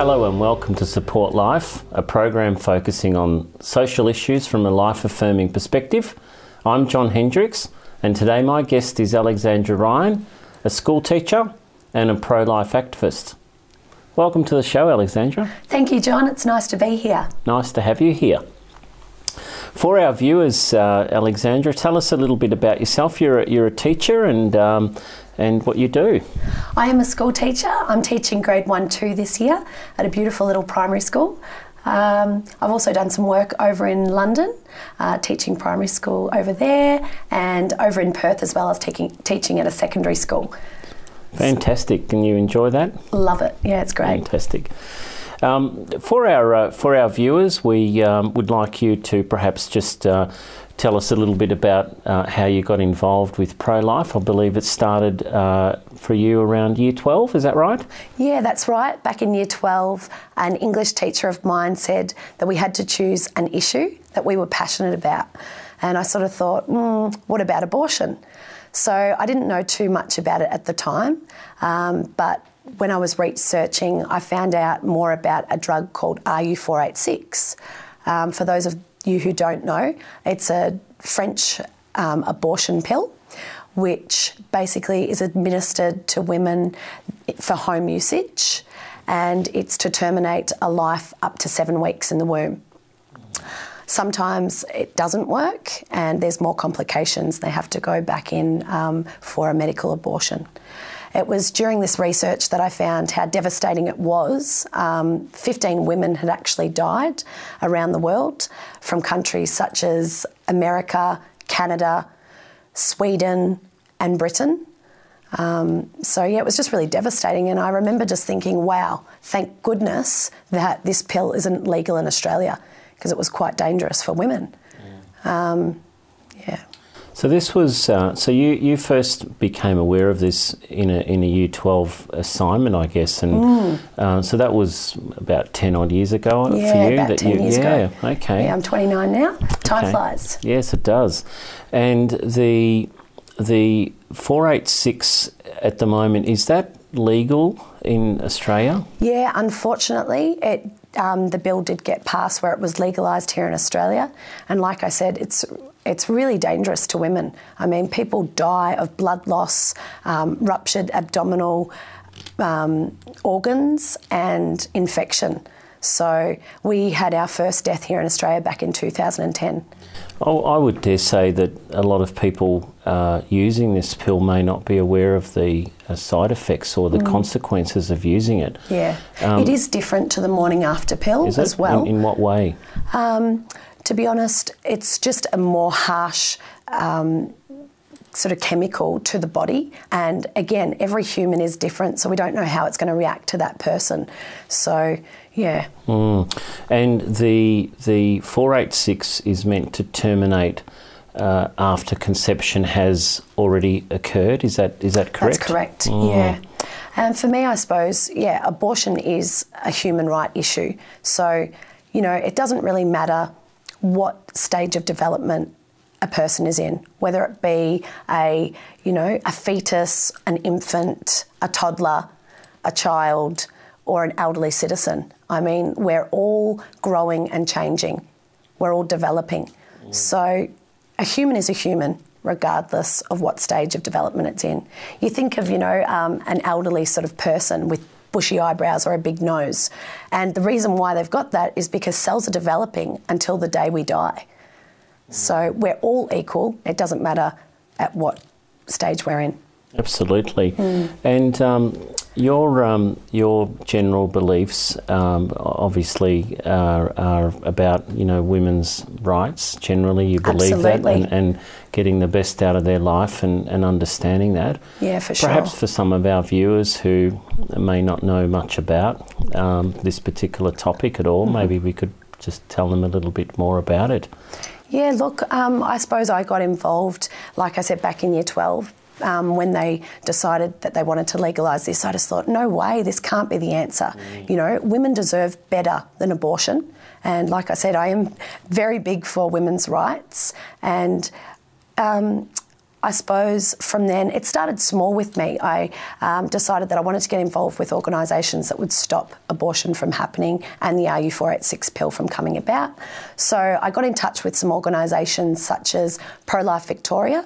Hello and welcome to Support Life, a program focusing on social issues from a life-affirming perspective. I'm John Hendriks, and today my guest is Alexandra Ryan, a school teacher and a pro-life activist. Welcome to the show, Alexandra. Thank you, John. It's nice to be here. Nice to have you here. For our viewers, Alexandra, tell us a little bit about yourself. You're a teacher and what you do. I am a school teacher. I'm teaching grade 1-2 this year at a beautiful little primary school. I've also done some work over in London, teaching primary school over there, and over in Perth as well as teaching at a secondary school. Fantastic. Can you enjoy that? Love it. Yeah, it's great. Fantastic. For our viewers, we would like you to perhaps just tell us a little bit about how you got involved with pro-life. I believe it started for you around year 12, is that right? Yeah, that's right. Back in year 12, an English teacher of mine said that we had to choose an issue that we were passionate about. And I sort of thought, what about abortion? So I didn't know too much about it at the time, but when I was researching, I found out more about a drug called RU486. For those of you who don't know, it's a French abortion pill, which basically is administered to women for home usage, and it's to terminate a life up to 7 weeks in the womb. Sometimes it doesn't work and there's more complications. They have to go back in for a medical abortion. It was during this research that I found how devastating it was. 15 women had actually died around the world from countries such as America, Canada, Sweden and Britain. So yeah, it was just really devastating, and I remember just thinking, wow, thank goodness that this pill isn't legal in Australia, because it was quite dangerous for women. Yeah. So this was so you first became aware of this in a year 12 assignment, I guess, and so that was about 10 odd years ago for you. About 10 years ago. Okay. Yeah, I'm 29 now. Time flies. Yes, it does. And the 486 at the moment, is that legal in Australia? Yeah, unfortunately, the bill did get passed where it was legalised here in Australia, and like I said, it's really dangerous to women. I mean, people die of blood loss, ruptured abdominal organs and infection. So we had our first death here in Australia back in 2010. Oh, I would dare say that a lot of people using this pill may not be aware of the side effects or the consequences of using it. Yeah, it is different to the morning after pill as well. In what way? To be honest, it's just a more harsh sort of chemical to the body, and again, every human is different, so we don't know how it's going to react to that person. So yeah. And the 486 is meant to terminate after conception has already occurred. Is that correct? That's correct. Yeah. And for me, I suppose, yeah, abortion is a human right issue. So, you know, it doesn't really matter what stage of development a person is in, whether it be a fetus, an infant, a toddler, a child, or an elderly citizen. I mean, we're all growing and changing. We're all developing. So a human is a human, regardless of what stage of development it's in. You think of, an elderly sort of person with bushy eyebrows or a big nose. And the reason why they've got that is because cells are developing until the day we die. So we're all equal. It doesn't matter at what stage we're in. Absolutely. And your general beliefs obviously are about women's rights. Generally, you believe Absolutely. that and getting the best out of their life and understanding that. Yeah, for sure. Perhaps for some of our viewers who may not know much about this particular topic at all, maybe we could just tell them a little bit more about it. Yeah, look, I suppose I got involved, like I said, back in year 12. When they decided that they wanted to legalise this, I just thought, no way, this can't be the answer. Women deserve better than abortion. And like I said, I am very big for women's rights. And I suppose from then, it started small with me. I decided that I wanted to get involved with organisations that would stop abortion from happening and the RU486 pill from coming about. So I got in touch with some organisations such as Pro-Life Victoria,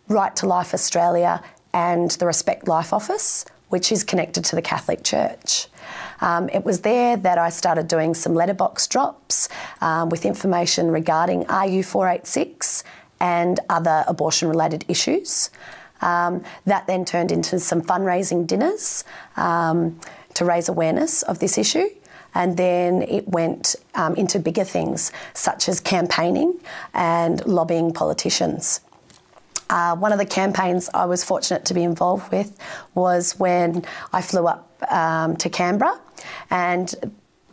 Right to Life Australia and the Respect Life Office, which is connected to the Catholic Church. It was there that I started doing some letterbox drops with information regarding RU486 and other abortion-related issues. That then turned into some fundraising dinners to raise awareness of this issue. And then it went into bigger things, such as campaigning and lobbying politicians. One of the campaigns I was fortunate to be involved with was when I flew up to Canberra, and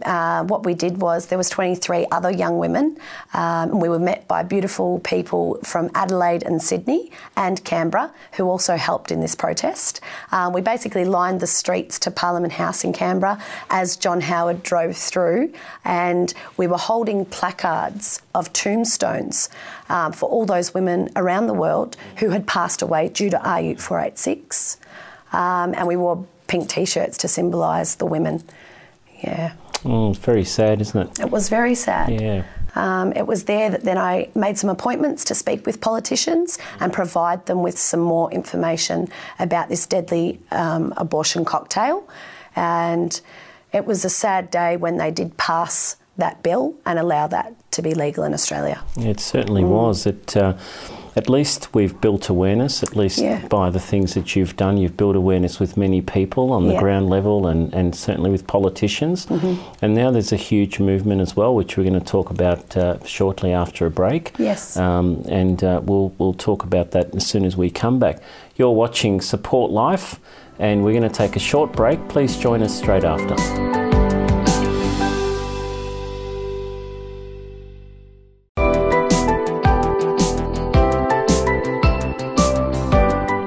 what we did was there was 23 other young women, and we were met by beautiful people from Adelaide and Sydney and Canberra who also helped in this protest. We basically lined the streets to Parliament House in Canberra as John Howard drove through, and we were holding placards of tombstones for all those women around the world who had passed away due to RU486. And we wore pink T-shirts to symbolise the women. Yeah. It's very sad, isn't it? It was very sad. Yeah. It was there that then I made some appointments to speak with politicians and provide them with some more information about this deadly abortion cocktail. And it was a sad day when they did pass that bill and allow that to be legal in Australia. It certainly was. At least we've built awareness, at least by the things that you've done. You've built awareness with many people on the ground level and certainly with politicians. And now there's a huge movement as well, which we're going to talk about shortly after a break. Yes. We'll talk about that as soon as we come back. You're watching Support Life, and we're going to take a short break. Please join us straight after.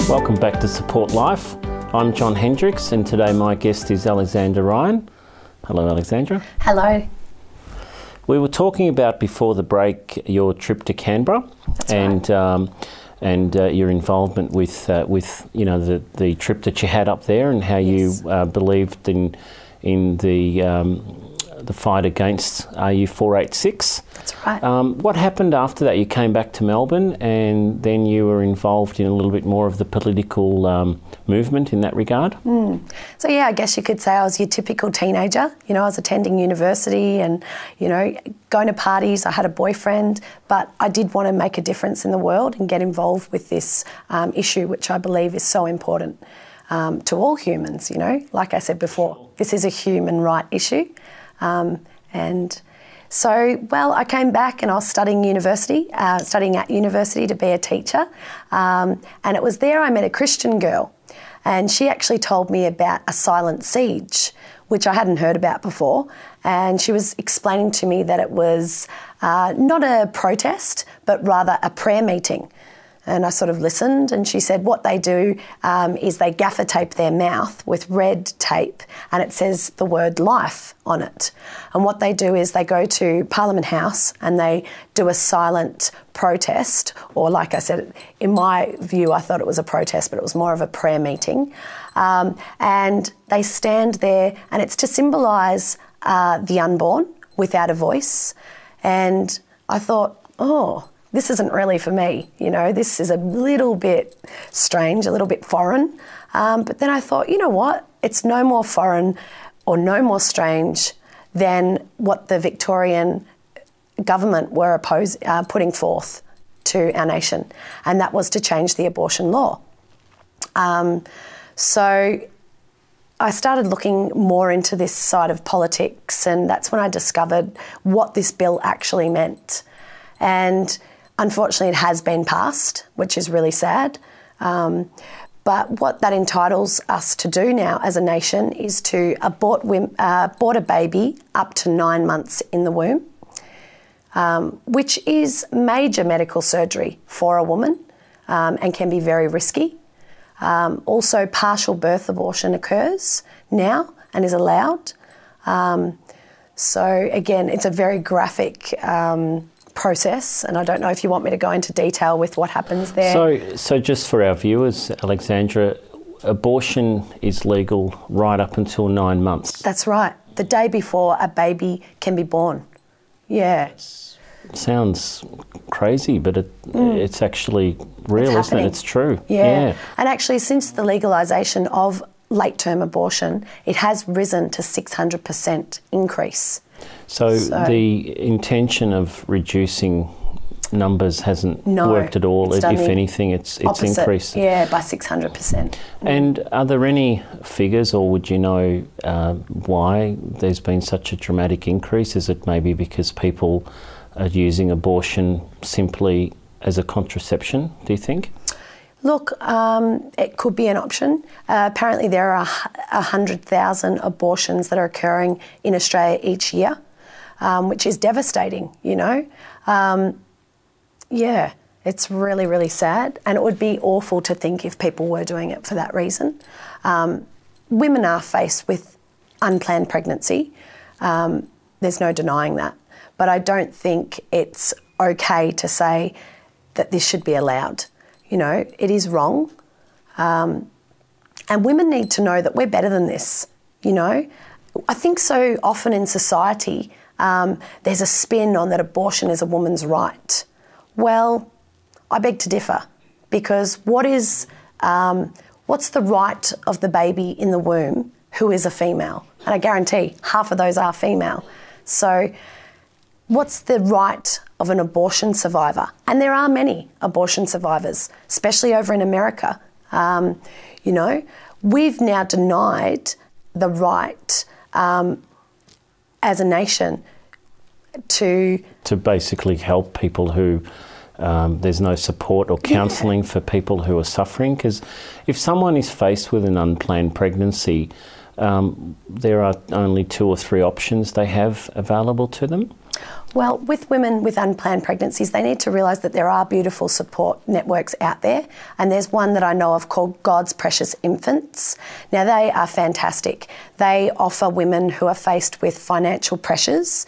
Welcome back to Support Life. I'm John Hendriks, and today my guest is Alexandra Ryan. Hello, Alexandra. Hello. We were talking about before the break your trip to Canberra. That's and right. And your involvement with the trip that you had up there, and how you believed in the fight against RU486. That's right. What happened after that? You came back to Melbourne, and then you were involved in a little bit more of the political movement in that regard? So yeah, I guess you could say I was your typical teenager. You know, I was attending university and, you know, going to parties. I had a boyfriend, but I did want to make a difference in the world and get involved with this issue, which I believe is so important to all humans, you know. Like I said before, this is a human right issue. And so, well, I came back and I was studying at university to be a teacher. And it was there I met a Christian girl, and she actually told me about a silent siege, which I hadn't heard about before. And she was explaining to me that it was not a protest, but rather a prayer meeting. And I sort of listened, and she said what they do is they gaffer tape their mouth with red tape, and it says the word life on it. And what they do is they go to Parliament House and they do a silent protest, or like I said, in my view, I thought it was a protest, but it was more of a prayer meeting. And they stand there, and it's to symbolise the unborn without a voice. And I thought, this isn't really for me, you know, this is a little bit strange, a little bit foreign. But then I thought, you know what, it's no more foreign or no more strange than what the Victorian government were putting forth to our nation, and that was to change the abortion law. So I started looking more into this side of politics, and that's when I discovered what this bill actually meant. And unfortunately, it has been passed, which is really sad. But what that entitles us to do now as a nation is to abort a baby up to 9 months in the womb, which is major medical surgery for a woman and can be very risky. Also, partial birth abortion occurs now and is allowed. So again, it's a very graphic process, and I don't know if you want me to go into detail with what happens there. So just for our viewers, Alexandra, abortion is legal right up until 9 months. That's right. The day before a baby can be born. Yeah. Sounds crazy, but it's actually real, isn't it? It's true. Yeah. And actually, since the legalisation of late-term abortion, it has risen to 600% increase. So the intention of reducing numbers hasn't worked at all. If anything, it's increased. Yeah, by 600%. And are there any figures, or would you know why there's been such a dramatic increase? Is it maybe because people are using abortion simply as a contraception, do you think? Look, it could be an option. Apparently there are 100,000 abortions that are occurring in Australia each year, which is devastating, you know. Yeah, it's really, really sad, and it would be awful to think if people were doing it for that reason. Women are faced with unplanned pregnancy. There's no denying that. But I don't think it's okay to say that this should be allowed. You know, it is wrong. And women need to know that we're better than this, you know. I think so often in society there's a spin on that abortion is a woman's right. Well, I beg to differ, because what's the right of the baby in the womb who is a female? And I guarantee half of those are female. So what's the right of an abortion survivor? And there are many abortion survivors, especially over in America. You know, we've now denied the right as a nation to basically help people who there's no support or counselling for people who are suffering. Because if someone is faced with an unplanned pregnancy, there are only 2 or 3 options they have available to them. Well, with women with unplanned pregnancies, they need to realise that there are beautiful support networks out there, and there's one that I know of called God's Precious Infants. Now, they are fantastic. They offer women who are faced with financial pressures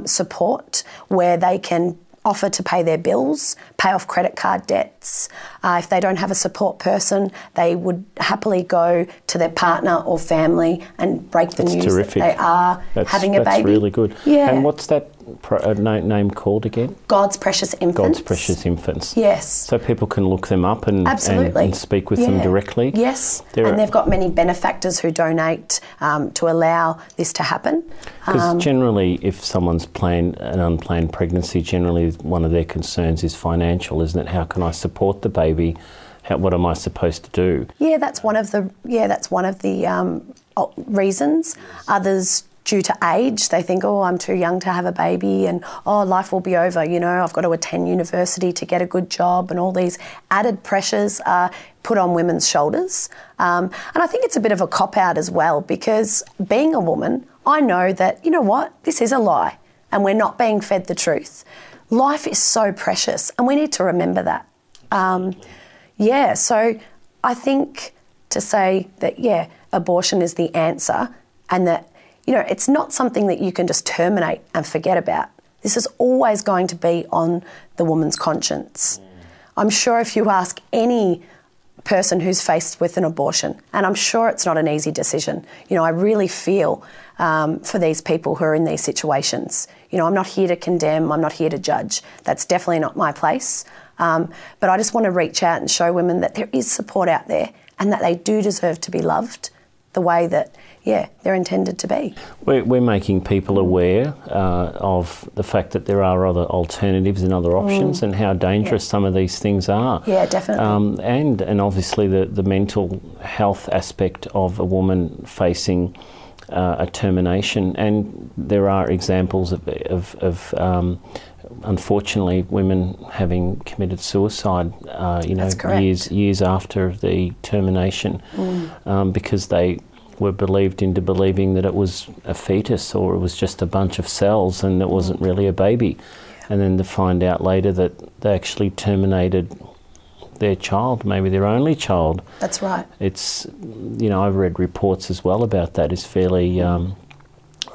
support, where they can offer to pay their bills, pay off credit card debts. If they don't have a support person, they would happily go to their partner or family and break the news that they are having a baby. That's really good. Yeah. And what's that name called again? God's Precious Infants. God's Precious Infants. Yes. So people can look them up and speak with them directly. Yes. And they've got many benefactors who donate to allow this to happen. Because generally, if someone's planned an unplanned pregnancy, generally one of their concerns is financial, isn't it? How can I support the baby? What am I supposed to do? Yeah, that's one of the reasons. Others, due to age, they think, oh, I'm too young to have a baby, and oh, life will be over, you know, I've got to attend university to get a good job, and all these added pressures are put on women's shoulders. And I think it's a bit of a cop-out as well, because being a woman, I know that, you know what, this is a lie, and we're not being fed the truth. Life is so precious, and we need to remember that. So I think to say that, abortion is the answer, and that, you know, it's not something that you can just terminate and forget about. This is always going to be on the woman's conscience. I'm sure if you ask any person who's faced with an abortion, and I'm sure it's not an easy decision, you know, I really feel for these people who are in these situations. You know, I'm not here to condemn, I'm not here to judge. That's definitely not my place. But I just want to reach out and show women that there is support out there, and that they do deserve to be loved the way that, they're intended to be. We're making people aware of the fact that there are other alternatives and other options, and how dangerous some of these things are. Yeah, definitely. And obviously the mental health aspect of a woman facing a termination. And there are examples of unfortunately, women having committed suicide, years after the termination, because they were believed into believing that it was a fetus, or it was just a bunch of cells and it wasn't really a baby. And then to find out later that they actually terminated their child, maybe their only child. That's right. It's, you know, I've read reports as well about that. It's fairly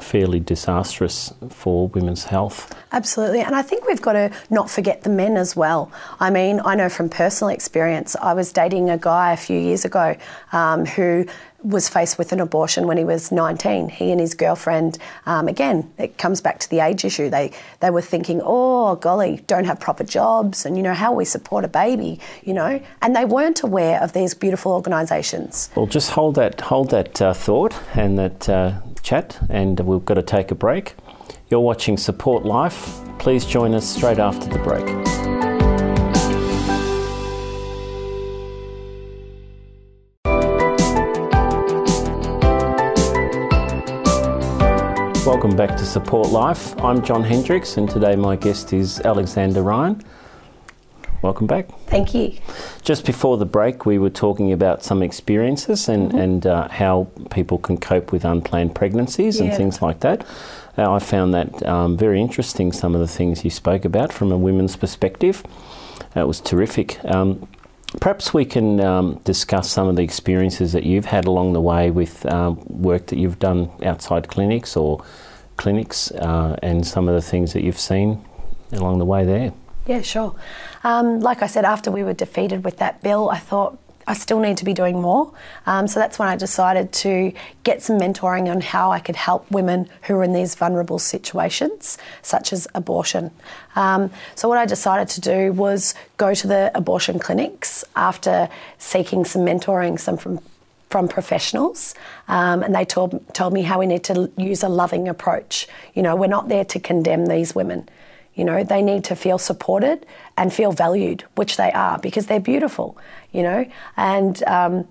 fairly disastrous for women's health. Absolutely. And I think we've got to not forget the men as well. I mean, I know from personal experience, I was dating a guy a few years ago who was faced with an abortion when he was 19. He and his girlfriend, again, it comes back to the age issue. They were thinking, oh, golly, don't have proper jobs and, how will we support a baby, and they weren't aware of these beautiful organisations. Well, just hold that thought and that chat, and we've got to take a break. You're watching Support Life. Please join us straight after the break. Welcome back to Support Life. I'm John Hendriks, and today my guest is Alexandra Ryan. Welcome back. Thank you. Just before the break, we were talking about some experiences and how people can cope with unplanned pregnancies and things like that. I found that very interesting, some of the things you spoke about from a women's perspective. It was terrific. Perhaps we can discuss some of the experiences that you've had along the way with work that you've done outside clinics and some of the things that you've seen along the way there. Yeah, sure. Like I said, after we were defeated with that bill, I thought I still need to be doing more. So that's when I decided to get some mentoring on how I could help women who are in these vulnerable situations, such as abortion. So what I decided to do was go to the abortion clinics after seeking some mentoring, from professionals, and they told me how we need to use a loving approach. We're not there to condemn these women. They need to feel supported and feel valued, which they are, because they're beautiful, And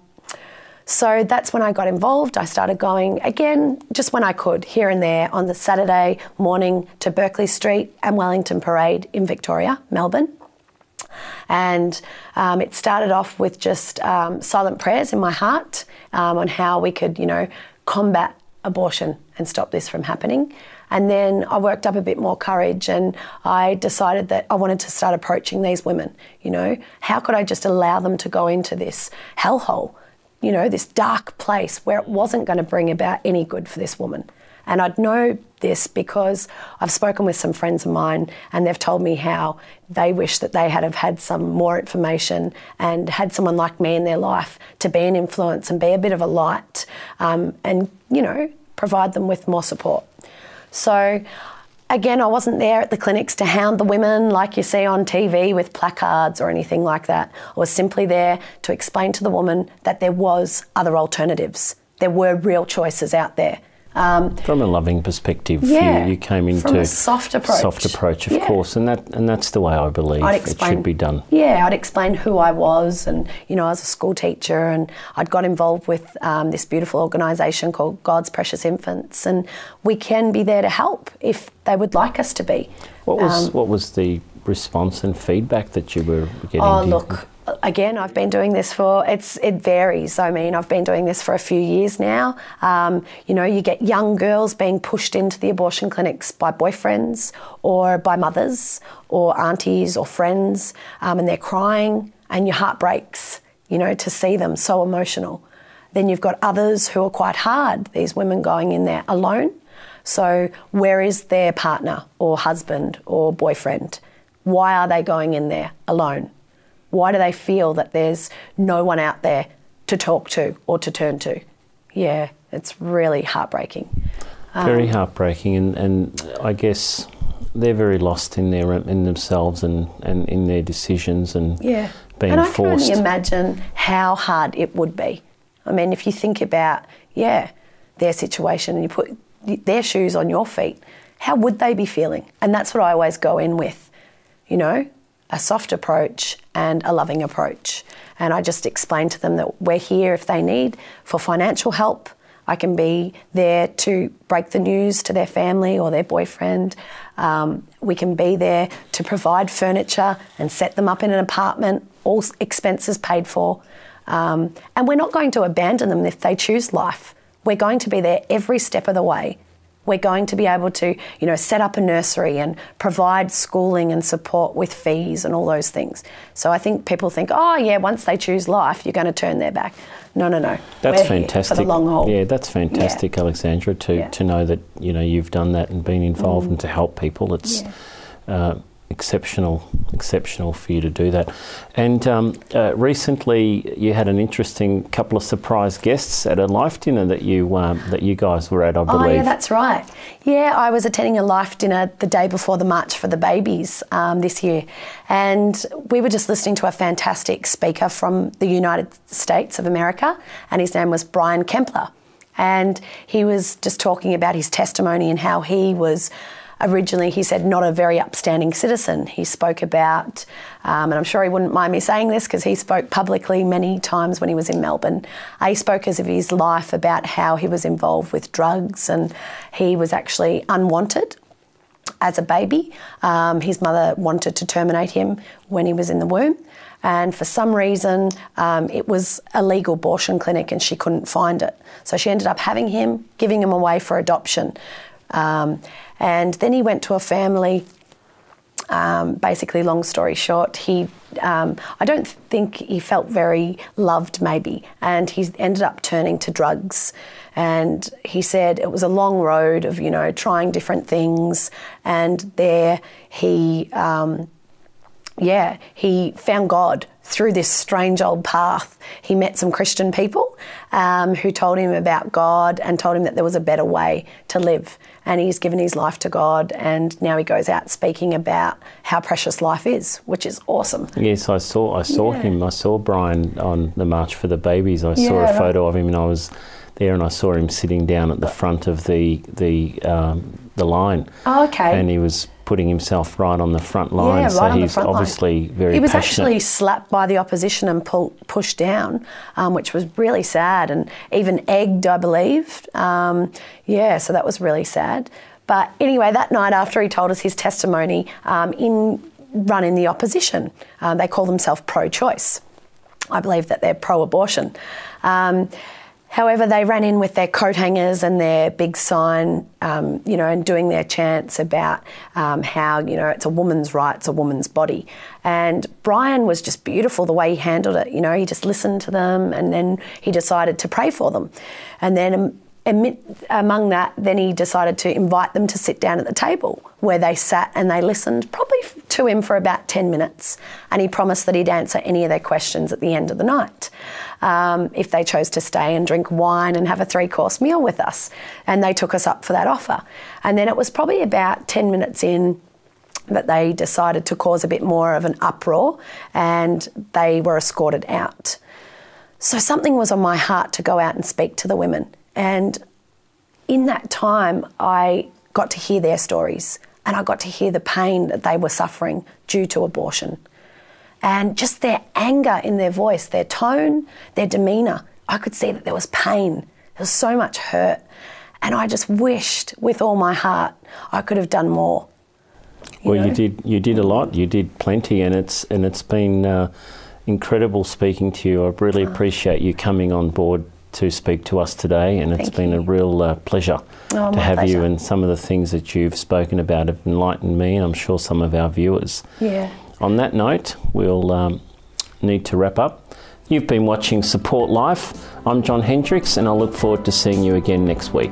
so that's when I got involved. I started going, again, just when I could, here and there, on the Saturday morning to Berkeley Street and Wellington Parade in Victoria, Melbourne. And it started off with just silent prayers in my heart on how we could, combat abortion and stop this from happening. And then I worked up a bit more courage and I decided that I wanted to start approaching these women. How could I just allow them to go into this hellhole, this dark place where it wasn't going to bring about any good for this woman? And I'd know this because I've spoken with some friends of mine and they've told me how they wish that they had have had some more information and had someone like me in their life to be an influence and be a bit of a light and, provide them with more support. So, again, I wasn't there at the clinics to hound the women like you see on TV with placards or anything like that. I was simply there to explain to the woman that there was other alternatives. There were real choices out there. From a loving perspective, you came into from a soft approach. Of course, and that's the way I believe it should be done. Yeah, I'd explain who I was, and I was a school teacher, and I'd got involved with this beautiful organisation called God's Precious Infants, and we can be there to help if they would like us to be. What was the response and feedback that you were getting? Oh, look. Again, I've been doing this it varies. I mean, I've been doing this for a few years now. You get young girls being pushed into the abortion clinics by boyfriends or by mothers or aunties or friends, and they're crying and your heart breaks, to see them so emotional. Then you've got others who are quite hard, these women going in there alone. So where is their partner or husband or boyfriend? Why are they going in there alone? Why do they feel that there's no one out there to talk to or to turn to? Yeah, it's really heartbreaking. Very heartbreaking, and I guess they're very lost in themselves and in their decisions and being forced. And I can only imagine how hard it would be. I mean, if you think about, their situation and you put their shoes on your feet, how would they be feeling? And that's what I always go in with, a soft approach and a loving approach. And I just explain to them that we're here if they need for financial help. I can be there to break the news to their family or their boyfriend. We can be there to provide furniture and set them up in an apartment, all expenses paid for. And we're not going to abandon them if they choose life. We're going to be there every step of the way we're going to be able to, set up a nursery and provide schooling and support with fees and all those things. So I think people think, once they choose life, you're going to turn their back. No. That's we're fantastic. For the long haul. Yeah, that's fantastic, Alexandra, to know that, you've done that and been involved and to help people. It's exceptional for you to do that. And recently you had an interesting couple of surprise guests at a life dinner that you guys were at, I believe. Oh yeah, that's right. Yeah, I was attending a life dinner the day before the March for the Babies this year, and we were just listening to a fantastic speaker from the United States of America, and his name was Brian Kempler, and he was just talking about his testimony and how he was originally, he said, not a very upstanding citizen. He spoke about, and I'm sure he wouldn't mind me saying this because he spoke publicly many times when he was in Melbourne. He spoke as of his life about how he was involved with drugs and he was actually unwanted as a baby. His mother wanted to terminate him when he was in the womb. And for some reason, it was a legal abortion clinic and she couldn't find it. So she ended up having him, giving him away for adoption. And then he went to a family, basically, long story short, I don't think he felt very loved maybe, and he ended up turning to drugs. And he said it was a long road of, trying different things, and there he found God through this strange old path. He met some Christian people who told him about God and told him that there was a better way to live. And he's given his life to God, and now he goes out speaking about how precious life is, which is awesome. Yes, I saw him. I saw Brian on the March for the Babies. I saw a photo of him, and I was there, and I saw him sitting down at the front of the line. Oh, okay. And he was putting himself right on the front line. Yeah, so he's obviously very passionate. He was actually slapped by the opposition and pushed down, which was really sad, and even egged, I believe. So that was really sad. But anyway, that night after he told us his testimony, in running the opposition, they call themselves pro-choice. I believe that they're pro-abortion. However, they ran in with their coat hangers and their big sign, and doing their chants about how, it's a woman's right, it's a woman's body. And Brian was just beautiful the way he handled it. He just listened to them, and then he decided to pray for them. And then among that, then he decided to invite them to sit down at the table where they sat and they listened probably to him for about 10 minutes. And he promised that he'd answer any of their questions at the end of the night if they chose to stay and drink wine and have a 3-course meal with us. And they took us up for that offer. And then it was probably about 10 minutes in that they decided to cause a bit more of an uproar, and they were escorted out. So something was on my heart to go out and speak to the women. And in that time, I got to hear their stories, and I got to hear the pain that they were suffering due to abortion. And just their anger in their voice, their tone, their demeanour, I could see that there was pain. There was so much hurt. And I just wished with all my heart I could have done more. You did a lot. You did plenty, and it's been incredible speaking to you. I really appreciate you coming on board to speak to us today, and it's been a real pleasure to have you, and some of the things that you've spoken about have enlightened me, and I'm sure some of our viewers. Yeah. On that note, we'll need to wrap up. You've been watching Support Life. I'm John Hendriks, and I look forward to seeing you again next week.